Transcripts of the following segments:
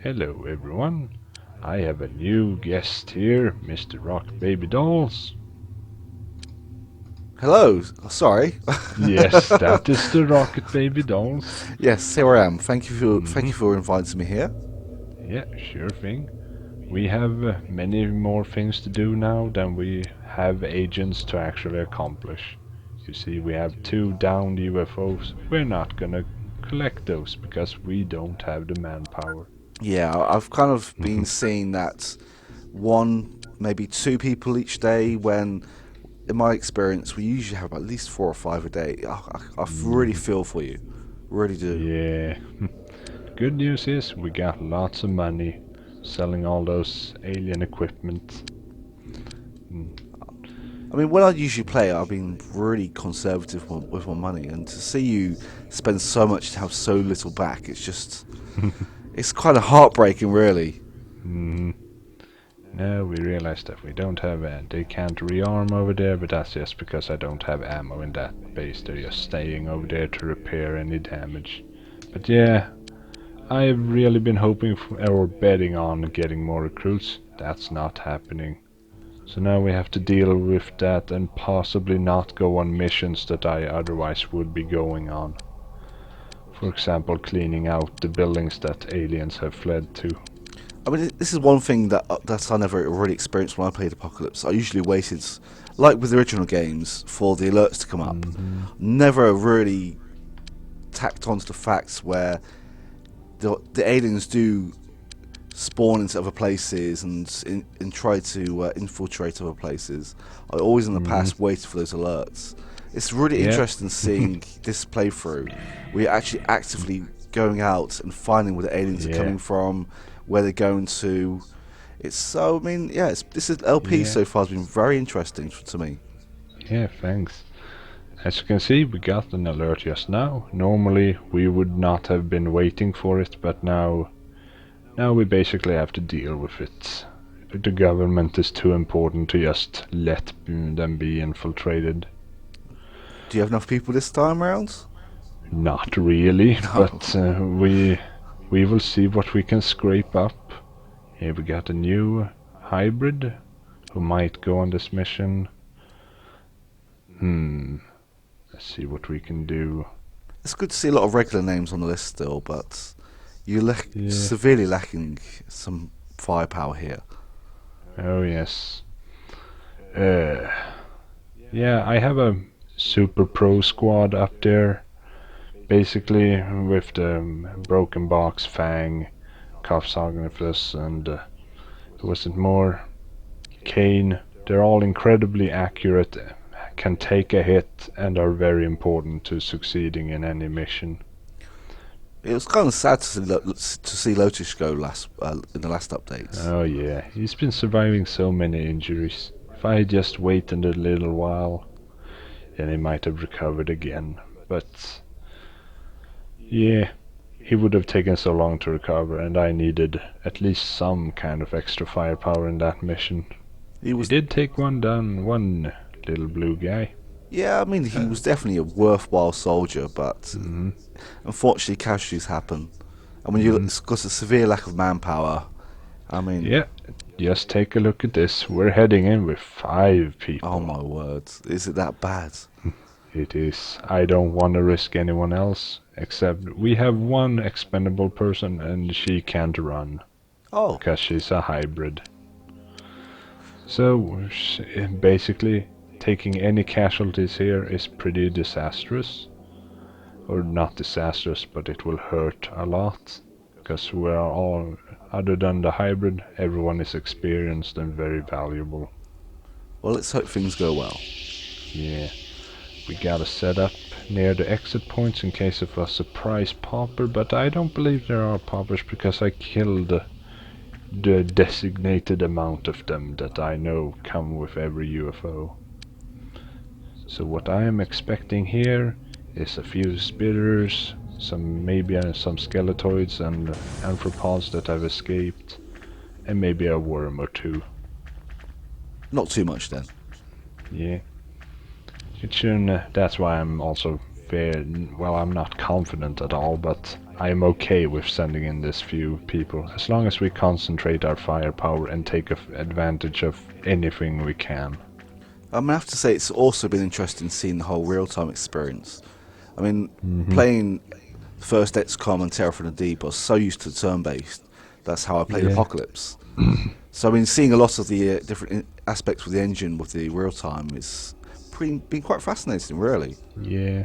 Hello everyone, I have a new guest here, Mr. Rock Baby Dolls. Hello. Sorry. Yes, that is the Rocket Baby Dolls. Yes, here I am. Thank hmm you for inviting me here. Yeah, sure thing. We have many more things to do now than we have agents to actually accomplish. You see, we have two downed UFOs. We're not gonna collect those because we don't have the manpower. Yeah, I've kind of been seeing that one, maybe two people each day. When, in my experience, we usually have at least four or five a day. I really Mhm. feel for you, really do. Yeah. Good news is we got lots of money selling all those alien equipment. Mm, I mean, when I usually play, I've been really conservative with my money, and to see you spend so much to have so little back, it's kind of heartbreaking, really. mm. No, we realized that we don't have they can't rearm over there, but that's just because I don't have ammo in that base. They're just staying over there to repair any damage. But yeah, I've really been hoping for, or betting on getting more recruits. That's not happening. So now we have to deal with that and possibly not go on missions that I otherwise would be going on. For example, cleaning out the buildings that aliens have fled to. I mean, this is one thing that I never really experienced when I played Apocalypse. I usually waited, like with the original games, for the alerts to come up. hmm Never really tacked onto the facts where the aliens do spawn into other places and try to infiltrate other places. I always in the hmm past waited for those alerts. It's really Yeah. interesting seeing this playthrough. We're actually actively going out and finding where the aliens are Yeah. coming from, where they're going to. It's so. I mean, yeah. This is LP Yeah. so far has been very interesting to me. Yeah, thanks. As you can see, we got an alert just now. Normally, we would not have been waiting for it, but now we basically have to deal with it. The government is too important to just let them be infiltrated. Do you have enough people this time around? Not really, No. but we will see what we can scrape up. Here we got a new hybrid who might go on this mission. Hmm, let's see what we can do. It's good to see a lot of regular names on the list still, but you're Yeah. severely lacking some firepower here. Oh yes. Uh, yeah, I have a super pro squad up there. Basically, with the broken box, Fang, Kaufsagenfluss, and was it more? Kane. They're all incredibly accurate, can take a hit, and are very important to succeeding in any mission. It was kind of sad to see Lotus go last in the last updates. Oh yeah, he's been surviving so many injuries. If I had just waited a little while, then he might have recovered again. But yeah, he would have taken so long to recover, and I needed at least some kind of extra firepower in that mission. He He was, did take one down, one little blue guy. yeah, I mean, he Uh, was definitely a worthwhile soldier, but mm-hmm, unfortunately, casualties happen. And when mm-hmm. it's got a severe lack of manpower, I mean, Yeah, just take a look at this. We're heading in with 5 oh people. my word, is it that bad? It is. I don't want to risk anyone else, except we have one expendable person and she can't run, Oh, because she's a hybrid. So, basically, taking any casualties here is pretty disastrous. Or not disastrous, but it will hurt a lot. Because we are all, other than the hybrid, everyone is experienced and very valuable. well, let's hope things go well. Yeah. We gotta set up near the exit points in case of a surprise popper, but I don't believe there are poppers because I killed the designated amount of them that I know come with every UFO. So what I am expecting here is a few spitters, some maybe some skeletoids and anthropods that have escaped, and maybe a worm or two. Not too much then. Yeah, it shouldn't. That's why I'm also fair. Well, I'm not confident at all, but I am okay with sending in this few people, as long as we concentrate our firepower and take advantage of anything we can. I mean, I have to say it's also been interesting seeing the whole real-time experience. I mean, Hmm. playing first XCOM and Terror from the Deep, I was so used to turn-based. That's how I played Yeah. Apocalypse. So I mean, seeing a lot of the different aspects with the engine with the real-time is been quite fascinating, really. Yeah.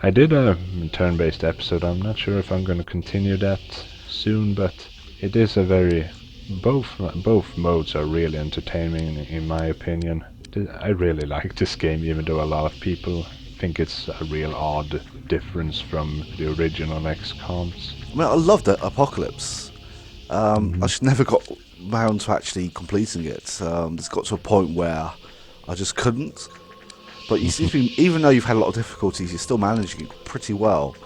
I did a turn-based episode. I'm not sure if I'm going to continue that soon, but it is a very both modes are really entertaining in my opinion. I really like this game, even though a lot of people think it's a real odd difference from the original XComs. I mean, I loved it, Apocalypse. I Hmm. just never got round to actually completing it. It's got to a point where I just couldn't. But you seem to be, even though you've had a lot of difficulties, you're still managing it pretty well.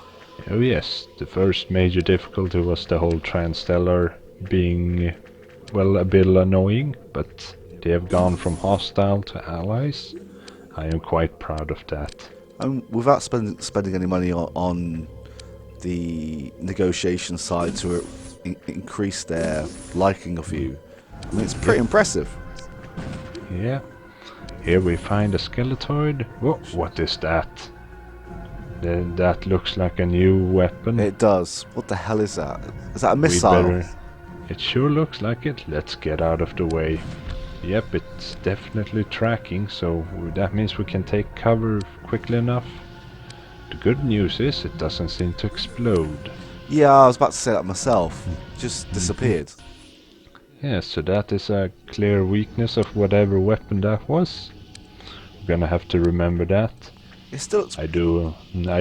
Oh yes, the first major difficulty was the whole Transstellar being, well, a bit annoying, but they have gone from hostile to allies. I am quite proud of that. And without spending any money on the negotiation side to increase their liking of you, I mean, it's Yep, pretty impressive. yeah. Here we find a skeletoid. Whoa, what is that? That looks like a new weapon. It does. What the hell is that? Is that a We'd missile? better... It sure looks like it. Let's get out of the way. Yep, it's definitely tracking, so that means we can take cover quickly enough. The good news is it doesn't seem to explode. Yeah, I was about to say that myself. Just Hmm. disappeared. Yeah, so that is a clear weakness of whatever weapon that was. We're gonna have to remember that. It still looks. I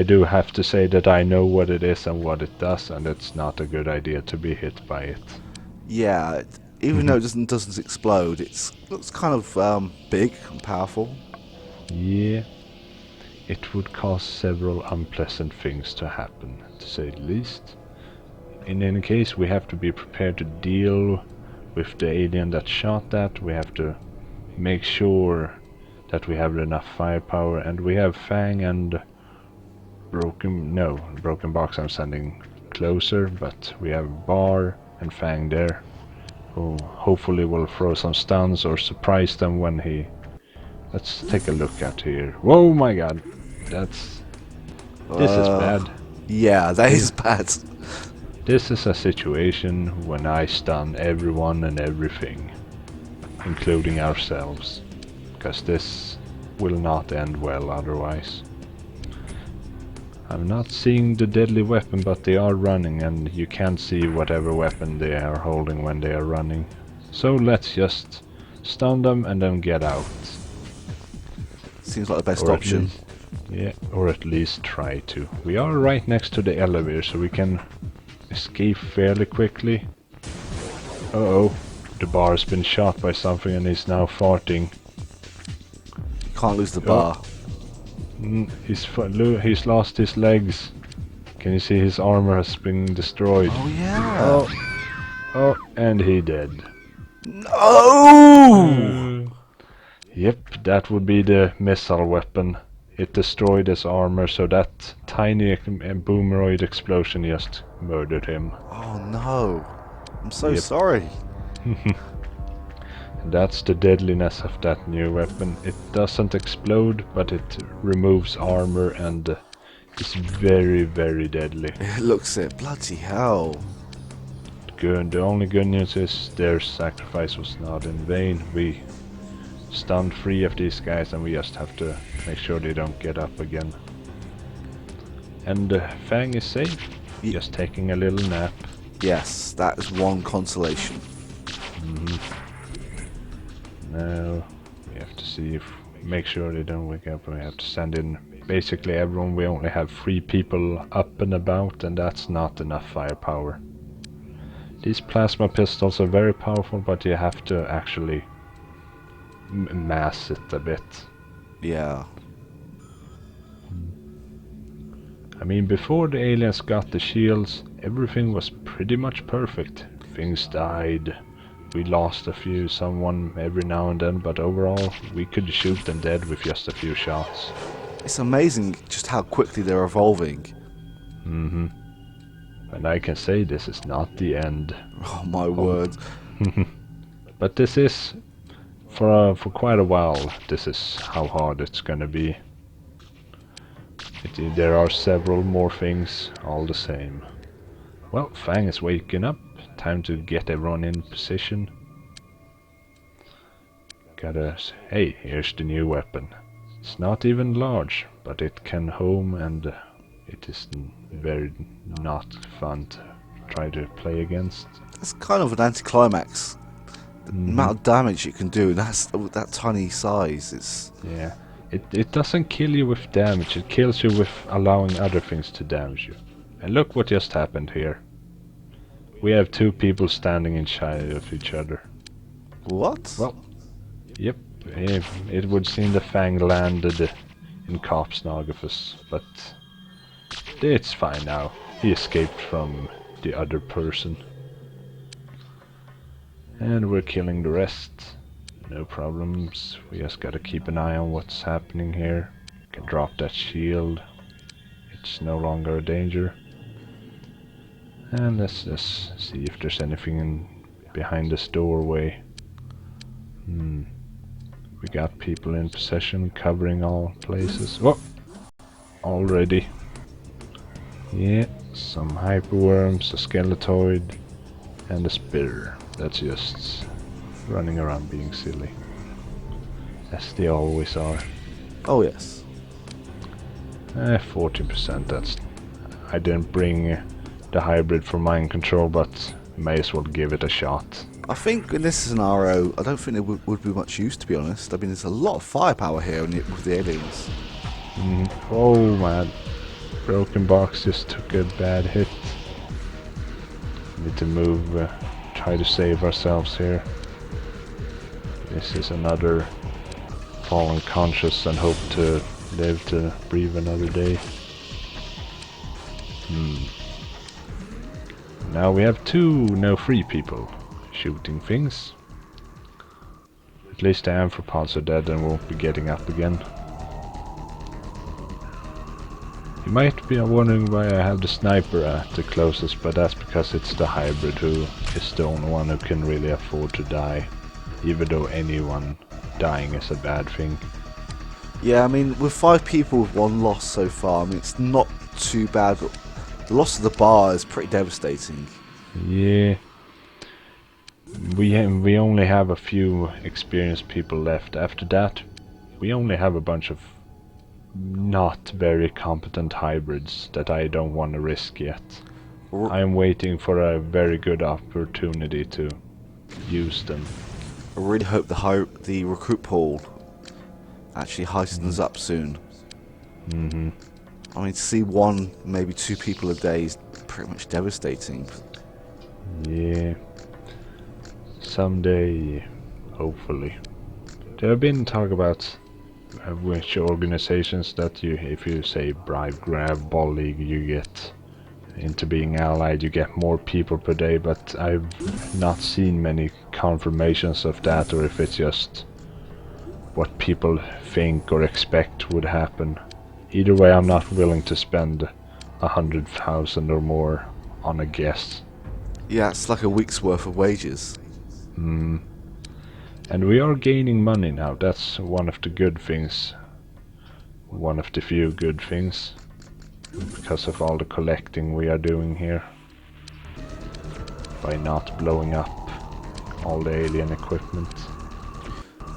do have to say that I know what it is and what it does, and it's not a good idea to be hit by it. Yeah, even though it doesn't explode, it looks kind of big and powerful. Yeah, it would cause several unpleasant things to happen, to say the least. In any case, we have to be prepared to deal with the alien that shot that. We have to make sure that we have enough firepower, and we have Fang and Broken Box I'm sending closer, but we have Bar and Fang there, who hopefully will throw some stuns or surprise them when he... Let's take a look at here. Whoa, my god, that's... This is Uh, bad. yeah, that This, is bad. this is a situation when I stun everyone and everything, including ourselves, because this will not end well otherwise. I'm not seeing the deadly weapon, but they are running, and you can't see whatever weapon they are holding when they are running. So let's just stun them and then get out. Seems like the best Or at option. least, yeah, or at least try to. We are right next to the elevator, so we can escape fairly quickly. Uh-oh, the bar has been shot by something and he's now farting. You can't lose the Oh, bar. he's lost his legs. Can you see his armor has been destroyed? Oh yeah. Oh, oh, and he dead. No. Yep, that would be the missile weapon. It destroyed his armor, so that tiny boomeroid explosion just murdered him. Oh no. I'm so Yep. sorry. That's the deadliness of that new weapon. It doesn't explode, but it removes armor and is very, very deadly. It looks it. Bloody hell. Good. The only good news is their sacrifice was not in vain. We stunned 3 of these guys and we just have to make sure they don't get up again. And Fang is safe, just taking a little nap. Yes, that is one consolation. Now we have to see if make sure they don't wake up. We have to send in basically everyone. We only have 3 people up and about, and that's not enough firepower. These plasma pistols are very powerful, but you have to actually mass it a bit. Yeah. I mean, before the aliens got the shields, everything was pretty much perfect. Things died. We lost someone every now and then, but overall, we could shoot them dead with just a few shots. It's amazing just how quickly they're evolving. Mm-hmm. And I can say this is not the end. Oh my Oh. word. But this is, for quite a while, this is how hard it's gonna be. There are several more things, all the same. Well, Fang is waking up. Time to get everyone in position. Hey, here's the new weapon. It's not even large, but it can home and it is very not fun to try to play against. That's kind of an anticlimax. The amount of damage it can do, and that's that tiny size. It's Yeah. It doesn't kill you with damage, it kills you with allowing other things to damage you. And look what just happened here. We have two people standing inside of each other. what? Well, yep, it would seem the Fang landed in Kopsnagafus, but it's fine now. He escaped from the other person. And we're killing the rest. No problems. We just gotta keep an eye on what's happening here. Can drop that shield. It's no longer a danger. And let's just see if there's anything behind this doorway. We got people in possession covering all places. Whoa! Already. Yeah, some hyperworms, a skeletoid, and a spitter. That's just running around being silly. As they always are. Oh yes. 14%, that's... I didn't bring the hybrid for mind control, but may as well give it a shot. I think in this scenario, I don't think it would be much use, to be honest. I mean, there's a lot of firepower here with the aliens. Oh man, broken box just took a bad hit. Need to move, try to save ourselves here. This is another fallen conscious and hope to live to breathe another day. Now we have two, no three people shooting things. At least the amphipods are dead and won't be getting up again. You might be wondering why I have the sniper at the closest, but that's because it's the hybrid who is the only one who can really afford to die. Even though anyone dying is a bad thing. Yeah, I mean, with 5 people with 1 loss so far, I mean, it's not too bad, but the loss of the bar is pretty devastating. Yeah. We only have a few experienced people left. After that, we only have a bunch of not very competent hybrids that I don't want to risk yet. I am waiting for a very good opportunity to use them. I really hope the recruit pool actually heightens up soon. I mean, to see 1, maybe 2 people a day is pretty much devastating. Yeah. Someday, hopefully. There have been talk about which organizations that if you say bribe, grab, ball league, you get into being allied, you get more people per day, but I've not seen many confirmations of that, or if it's just what people think or expect would happen. Either way, I'm not willing to spend 100,000 or more on a guess. Yeah, it's like a week's worth of wages. And we are gaining money now, that's one of the good things. One of the few good things. Because of all the collecting we are doing here. By not blowing up all the alien equipment.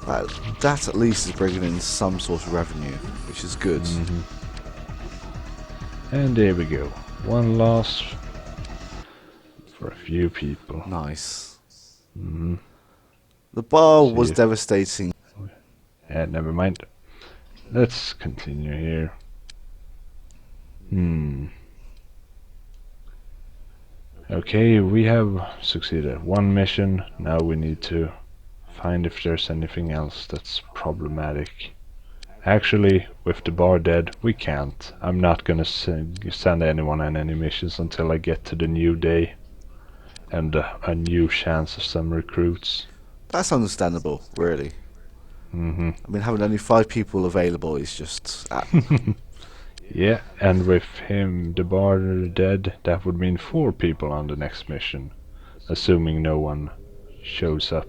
That at least is bringing in some sort of revenue, which is good. And there we go. 1 loss for a few people. Nice. The bar was if- devastating. Never mind. Let's continue here. Okay, we have succeeded. 1 mission. Now we need to find if there's anything else that's problematic. Actually, with the bar dead, we can't. I'm not gonna send anyone on any missions until I get to the new day. And a new chance of some recruits. That's understandable, really. I mean, having only 5 people available is just... Yeah, and with him, the bar dead, that would mean 4 people on the next mission, assuming no one shows up.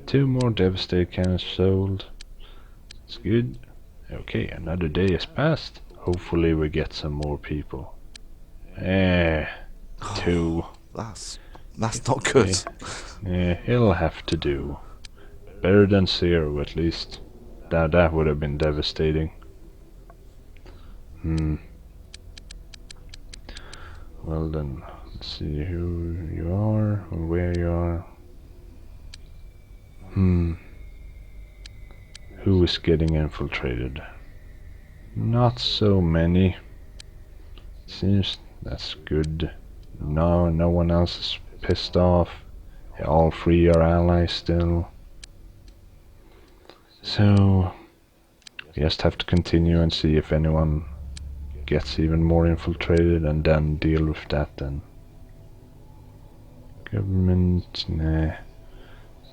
2 more Devastator cannons sold. It's good. Okay, another day has passed. Hopefully we get some more people. Eh, 2. That's not good. Eh, it'll have to do. Better than 0 at least. That would have been devastating. Hmm. Well then, let's see who you are or where you are. Hmm. Who is getting infiltrated? Not so many. Seems that's good. No, no one else is pissed off. All 3 are allies still. So, we just have to continue and see if anyone gets even more infiltrated and then deal with that then. Government, nah.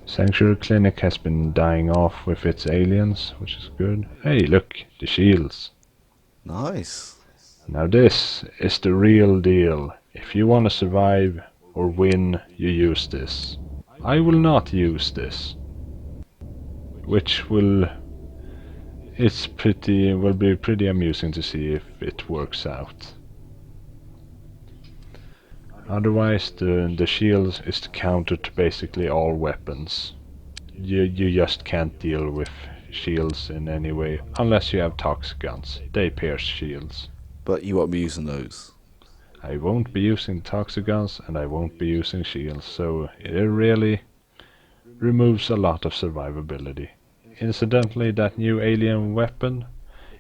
Sanctuary Clinic has been dying off with its aliens, which is good. Hey, look, the shields. Nice. Now this is the real deal. If you want to survive or win, you use this. I will not use this. Which will will be pretty amusing to see if it works out. Otherwise the shield is the counter to basically all weapons. You just can't deal with shields in any way unless you have toxic guns. They pierce shields. But you won't be using those. I won't be using toxic guns and I won't be using shields, so it really removes a lot of survivability. Incidentally, that new alien weapon,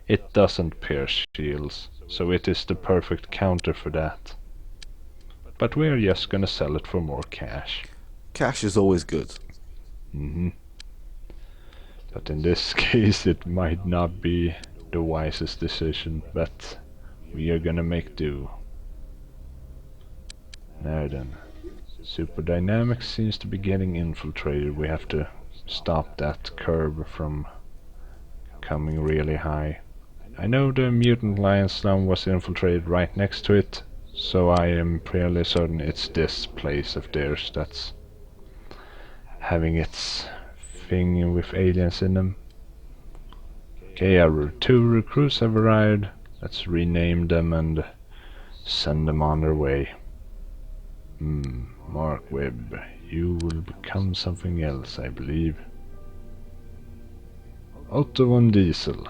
it doesn't pierce shields, so it is the perfect counter for that. But we're just gonna sell it for more cash. Cash is always good. Hmm. But in this case it might not be the wisest decision, but we are gonna make do. Now then, Super Dynamics seems to be getting infiltrated. We have to stop that curve from coming really high. I know the Mutant Lion Slum was infiltrated right next to it, so I am fairly certain it's this place of theirs that's having its thing with aliens in them. Okay, our 2 recruits have arrived. Let's rename them and send them on their way. Mark Webb, you will become something else, I believe. Otto von Diesel.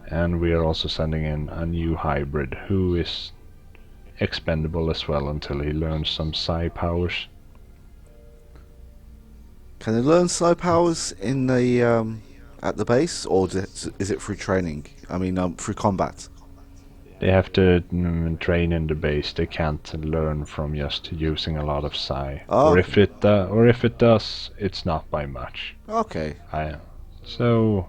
And we are also sending in a new hybrid who is expendable as well until he learns some psi powers. Can they learn psi powers in the at the base, or is it through training? I mean, through combat. They have to train in the base. They can't learn from just using a lot of psi. Oh, Or okay. if it does, it's not by much. Okay. So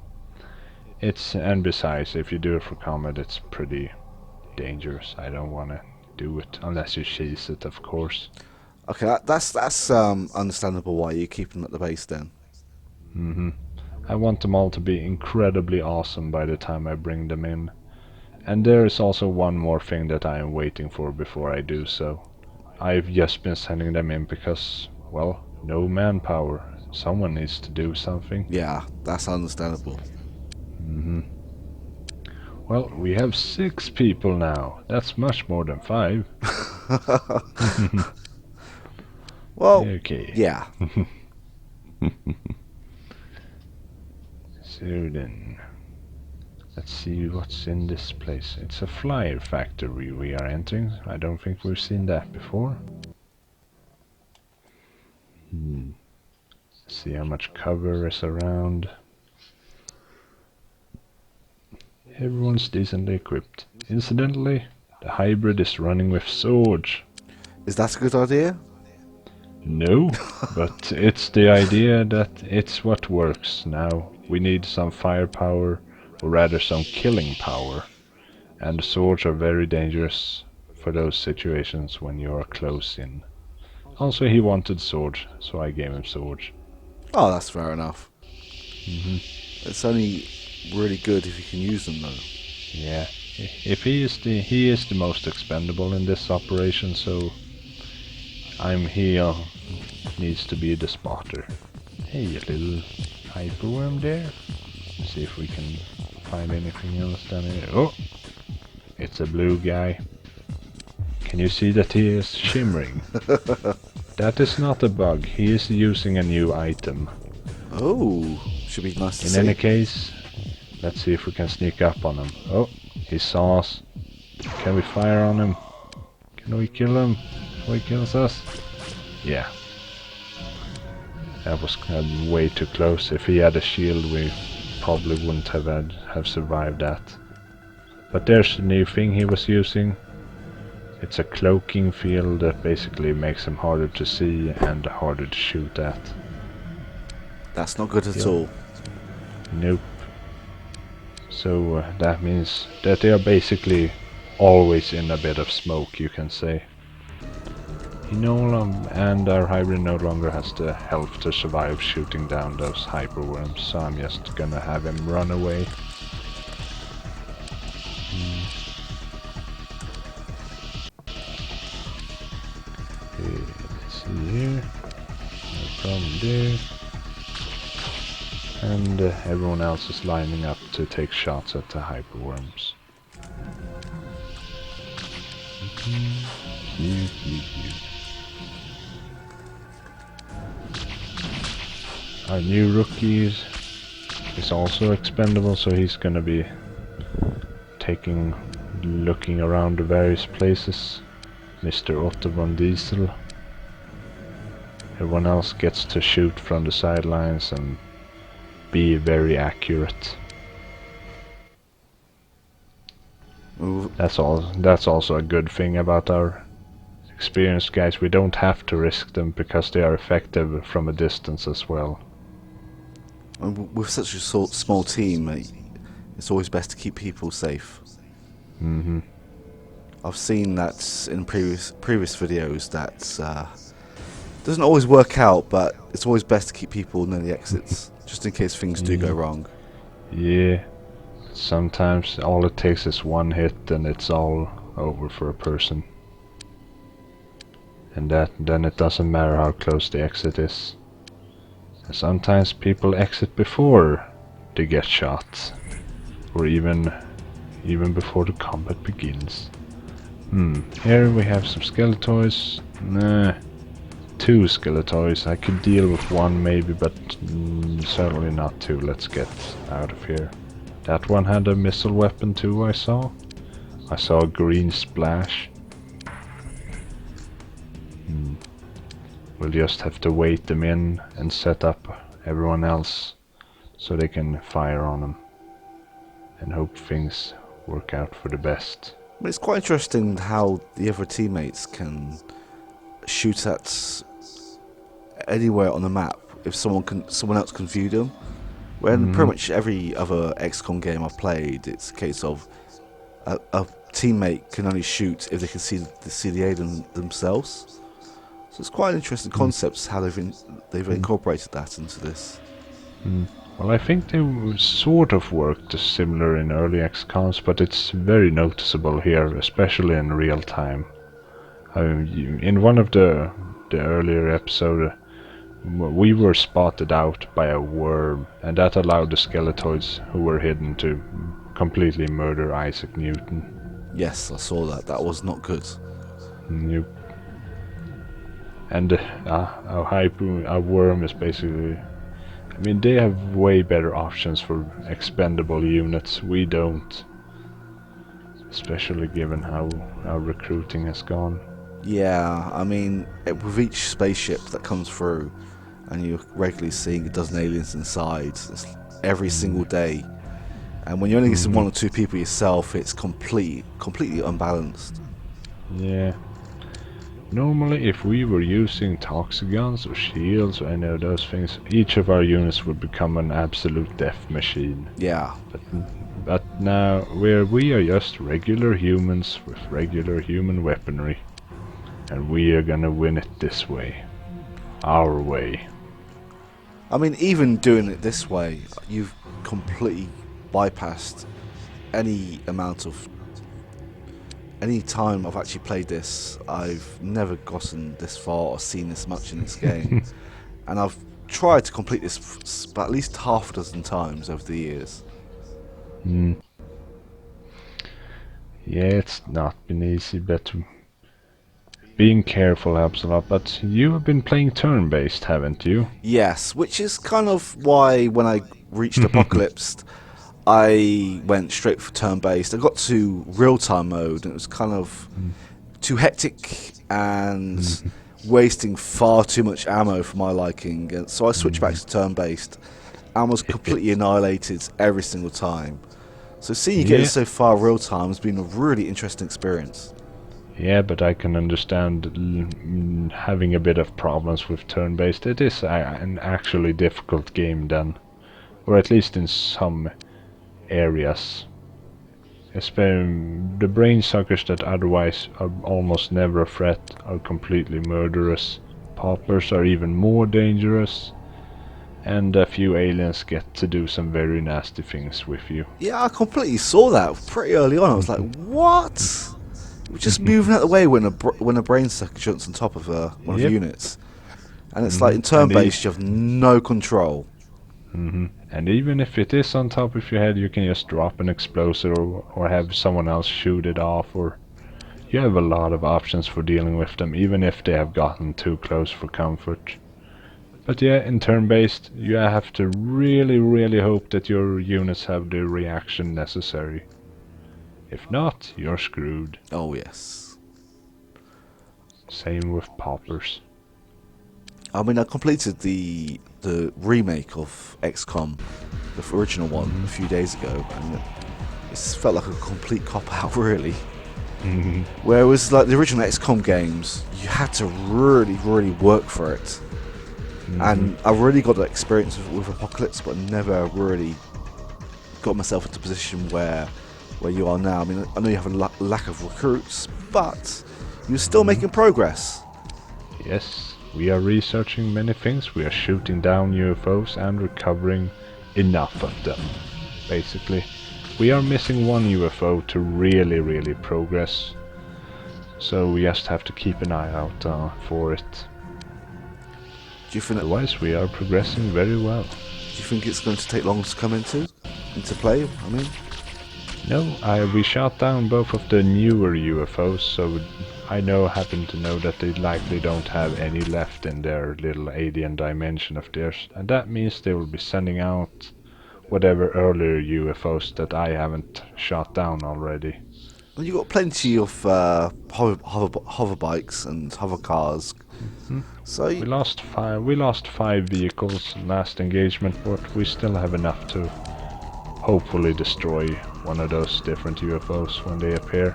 and besides, if you do it for combat, it's pretty dangerous. I don't want to do it unless you cheese it, of course. Okay, that's understandable why you keep them at the base then. Hmm. I want them all to be incredibly awesome by the time I bring them in. And there is also one more thing that I am waiting for before I do so. I've just been sending them in because, well, no manpower. Someone needs to do something. Yeah, that's understandable. Hmm. Well, we have 6 people now. That's much more than 5. Well, Okay. yeah. So then, let's see what's in this place. It's a flyer factory we are entering. I don't think we've seen that before. See how much cover is around. Everyone's decently equipped. Incidentally, the hybrid is running with swords. Is that a good idea? No, but it's the idea that it's what works now. We need some firepower, or rather some killing power. And swords are very dangerous for those situations when you are close in. Also, he wanted swords, so I gave him swords. Oh, that's fair enough. Hmm. It's only really good if you can use them though. Yeah, if he is the most expendable in this operation, so he needs to be the spotter. Hey, a little hyperworm there. Let's see if we can find anything else down here. Oh, it's a blue guy. Can you see that he is shimmering? That is not a bug. He is using a new item. Oh, should be nice to In see. any case, let's see if we can sneak up on him. Oh, he saw us. Can we fire on him? Can we kill him before he kills us? Yeah. That was way too close. If he had a shield, we probably wouldn't have survived that. But there's a new thing he was using. It's a cloaking field that basically makes him harder to see and harder to shoot at. That's not good at Yep. all. Nope. So that means that they are basically always in a bit of smoke, you can say. And our hybrid no longer has the health to survive shooting down those hyperworms, so I'm just gonna have him run away. Let's see here. No problem there. And everyone else is lining up to take shots at the hyperworms. Our new rookie is also expendable, so he's gonna be looking around the various places. Mr. Otto von Diesel. Everyone else gets to shoot from the sidelines and be very accurate. Ooh, That's also a good thing about our experienced guys. We don't have to risk them because they are effective from a distance as well. and with such a small team, it's always best to keep people safe. Mm-hmm. I've seen that in previous videos that doesn't always work out, but it's always best to keep people near the exits, just in case things do go wrong. Yeah. Sometimes all it takes is one hit and it's all over for a person. And then it doesn't matter how close the exit is. And sometimes people exit before they get shot. Or even before the combat begins. Here we have some Skeletoids. Nah. 2 Skeletoids. I could deal with one maybe, but certainly not 2. Let's get out of here. That one had a missile weapon too, I saw. I saw a green splash. We'll just have to wait them in and set up everyone else so they can fire on them. And hope things work out for the best. But it's quite interesting how the other teammates can shoot at anywhere on the map if someone else can view them. When pretty much every other XCOM game I've played, it's a case of a teammate can only shoot if they can see the alien themselves. So it's quite an interesting concept how they've incorporated that into this. Well, I think they sort of worked similar in early XComs, but it's very noticeable here, especially in real time. In one of the earlier episodes, we were spotted out by a worm, and that allowed the Skeletoids who were hidden to completely murder Isaac Newton. Yes, I saw that. That was not good. Nope. And our worm is basically... I mean, they have way better options for expendable units. We don't. Especially given how our recruiting has gone. Yeah, I mean, with each spaceship that comes through, and you're regularly seeing a dozen aliens inside every single day, and when you're only using 1 or 2 people yourself, it's completely unbalanced. Yeah. Normally, if we were using toxicons or shields or any of those things, each of our units would become an absolute death machine. Yeah. But now, we are just regular humans with regular human weaponry. And we are gonna win it this way. Our way. I mean, even doing it this way, you've completely bypassed any amount of any time I've actually played this, I've never gotten this far or seen this much in this game, and I've tried to complete this at least half a dozen times over the years. Mm. Yeah, it's not been easy, but being careful helps a lot. But you have been playing turn-based, haven't you? Yes, which is kind of why when I reached Apocalypse, I went straight for turn-based. I got to real-time mode, and it was kind of too hectic and Mhm. wasting far too much ammo for my liking. And so I switched back Mhm. to turn-based and was completely annihilated every single time. So seeing you getting Yeah, so far real-time has been a really interesting experience. yeah, but I can understand having a bit of problems with turn-based. It is an actually difficult game then, or at least in some areas. Especially the brain suckers that otherwise are almost never a threat are completely murderous. Poppers are even more dangerous, and a few aliens get to do some very nasty things with you. Yeah, I completely saw that pretty early on. I was like, what? We're just moving out of the way when when a brain sucker jumps on top of one of the Yep. units. And it's like in turn And based, you have no control. and even if it is on top of your head, you can just drop an explosive or have someone else shoot it off, or you have a lot of options for dealing with them, even if they have gotten too close for comfort. But yeah, in turn-based, you have to really, really hope that your units have the reaction necessary. If not, you're screwed. Oh yes. Same with poppers. I mean, I completed the remake of XCOM, the original one, a few days ago, and it felt like a complete cop out, really. Whereas, like the original XCOM games, you had to really, really work for it. And I really got that experience with Apocalypse, but never really got myself into a position where you are now. I mean, I know you have a lack of recruits, but you're still making progress. Yes, we are researching many things. We are shooting down UFOs and recovering enough of them. Basically, we are missing one UFO to really, really progress. So we just have to keep an eye out for it. Do you think Otherwise, we are progressing very well. do you think it's going to take long to come into play? I mean, No, we shot down both of the newer UFOs, so happen to know that they likely don't have any left in their little alien dimension of theirs, and that means they will be sending out whatever earlier UFOs that I haven't shot down already. well, you've got plenty of hover bikes and hover cars, Hmm? so We lost five vehicles last engagement, but we still have enough to hopefully destroy one of those different UFOs when they appear.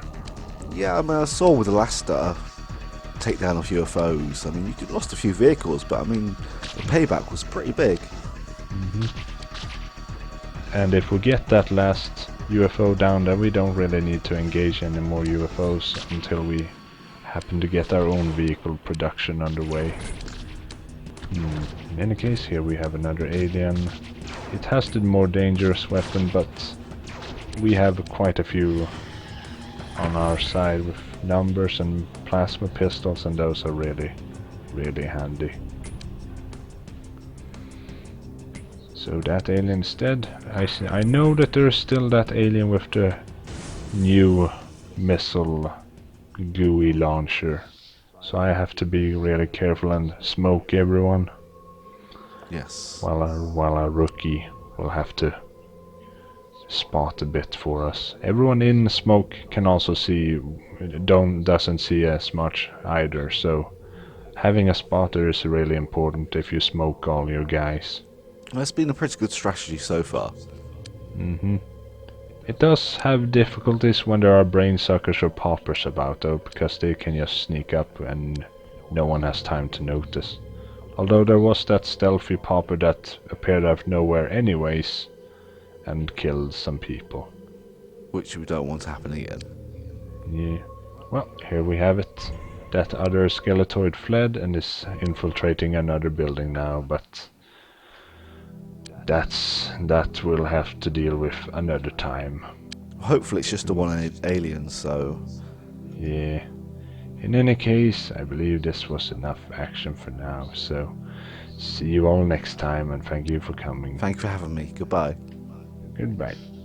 yeah. I mean, I saw with the last takedown of UFOs. I mean, you lost a few vehicles, but I mean, the payback was pretty big. And if we get that last UFO down, then we don't really need to engage any more UFOs until we happen to get our own vehicle production underway. In any case, here we have another alien. It has the more dangerous weapon, but we have quite a few on our side with numbers and plasma pistols, and those are really, really handy. So that alien is dead. I know that there's still that alien with the new missile GUI launcher. So I have to be really careful and smoke everyone, Yes. while our rookie will have to spot a bit for us. Everyone in smoke can also see, doesn't see as much either, so having a spotter is really important if you smoke all your guys. That's been a pretty good strategy so far. It does have difficulties when there are brain suckers or poppers about though, because they can just sneak up and no one has time to notice. Although there was that stealthy popper that appeared out of nowhere anyways and killed some people. Which we don't want to happen again. Yeah. Well, here we have it. That other skeletoid fled and is infiltrating another building now, but that we'll have to deal with another time. Hopefully, it's just the one alien. So Yeah. In any case, I believe this was enough action for now, so see you all next time and thank you for coming. thank you for having me. Goodbye. Goodbye.